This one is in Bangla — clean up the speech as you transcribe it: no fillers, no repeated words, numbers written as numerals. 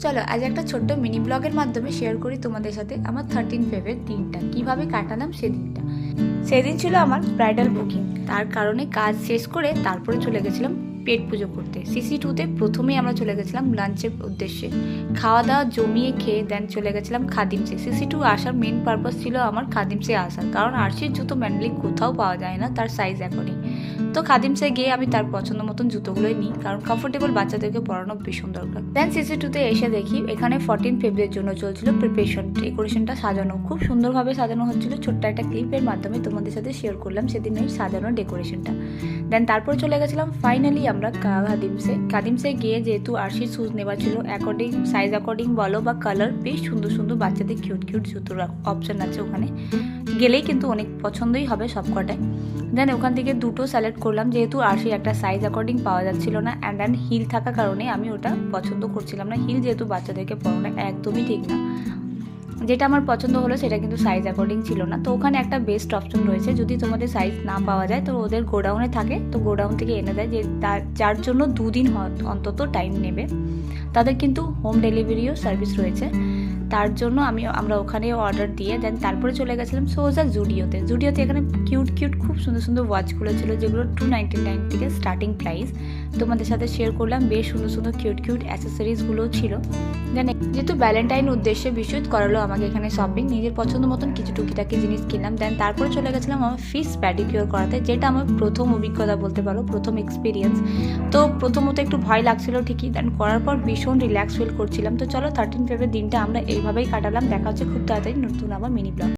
চলো আজ একটা ছোট্ট মিনি ব্লগের মাধ্যমে শেয়ার করি তোমাদের সাথে আমার 13 ফেব্রুয়ারি দিনটা কিভাবে কাটালাম সেদিনটা। সেদিন ছিল আমার ব্রাইডাল বুকিং, তার কারণে কাজ শেষ করে তারপরে চলে গেছিলাম পেট পুজো করতে। CC2-তে প্রথমেই আমরা চলে গেছিলাম লাঞ্চের উদ্দেশ্যে, খাওয়া দাওয়া জমিয়ে খেয়ে দেন চলে গেছিলাম খাদিমসে। CC2 আসার মেন পারপাস ছিল আমার খাদিমসে আসার, কারণ আরশির জুতো ম্যান্ডেলি কোথাও পাওয়া যায় না তার সাইজ এখনই। তো খাদিমসে গিয়ে আমি তার পছন্দ মতন জুতোগুলোই নিই, কারণ কমফোর্টেবল বাচ্চাদেরকে পরানো ভীষণ দরকার। দেন CC2-তে এসে দেখি এখানে 14 ফেব্রুয়ারির জন্য চলছিল প্রিপারেশন, ডেকোরেশনটা সাজানো খুব সুন্দরভাবে সাজানো হচ্ছিল। ছোট্ট একটা ক্লিপের মাধ্যমে তোমাদের সাথে শেয়ার করলাম সেদিন ওই সাজানো ডেকোরেশনটা। দেন তারপর চলে গেছিলাম ফাইনালি আমরা খাদিমসে গিয়ে, যেহেতু আরশির শুজ নেওয়া ছিল অ্যাকর্ডিং সাইজ অ্যাকর্ডিং বলো বা কালার, বেশ সুন্দর সুন্দর বাচ্চাদের কিউট কিউট জুতোর অপশন আছে ওখানে গেলেই কিন্তু অনেক পছন্দই হবে সবকটায়। দেন ওখান থেকে দুটো সিলেক্ট করলাম, যেহেতু আরশির একটা সাইজ অ্যাকর্ডিং পাওয়া যাচ্ছিল না, অ্যান্ড দেন হিল থাকার কারণে আমি ওটা পছন্দ করছিলাম না। হিল যেহেতু বাচ্চাদেরকে পরানো একদমই ঠিক না, যেটা আমার পছন্দ হলো সেটা কিন্তু সাইজ অ্যাকর্ডিং ছিল না। তো ওখানে একটা বেস্ট অপশন রয়েছে, যদি তোমাদের সাইজ না পাওয়া যায় তো ওদের গোডাউনে থাকে, তো গোডাউন থেকে এনে দেয়, যে যার জন্য 2 দিন অন্তত টাইম নেবে। তাদের কিন্তু হোম ডেলিভারিও সার্ভিস রয়েছে, তার জন্য আমরা ওখানে অর্ডার দিয়ে দেন তারপরে চলে গেছিলাম সোজা জুডিওতে। এখানে কিউট কিউট খুব সুন্দর সুন্দর ওয়াচগুলো ছিল, যেগুলো 299 থেকে স্টার্টিং প্রাইস। তোমাদের সাথে শেয়ার করলাম, বেশ সুন্দর সুন্দর কিউট কিউট অ্যাসেসরিজগুলোও ছিল। দেন যেহেতু ভ্যালেন্টাইন উদ্দেশ্যে বিশুদ্ধ করালো আমাকে এখানে শপিং, নিজের পছন্দ মতন কিছু টুকিটাকি জিনিস কিনলাম। দেন তারপরে চলে গেছিলাম আমার ফিস প্যাডিকিউর করাতে, যেটা আমার প্রথম অভিজ্ঞতা বলতে পারো, প্রথম এক্সপিরিয়েন্স। তো প্রথমত একটু ভয় লাগছিল ঠিকই, দেন করার পর ভীষণ রিল্যাক্স ফিল করছিলাম। তো চলো 13 ফেব্রুয়ারি দিনটা আমরা এইভাবেই কাটালাম। দেখা হচ্ছে খুব তাড়াতাড়ি নতুন আবার মিনি ব্লগ।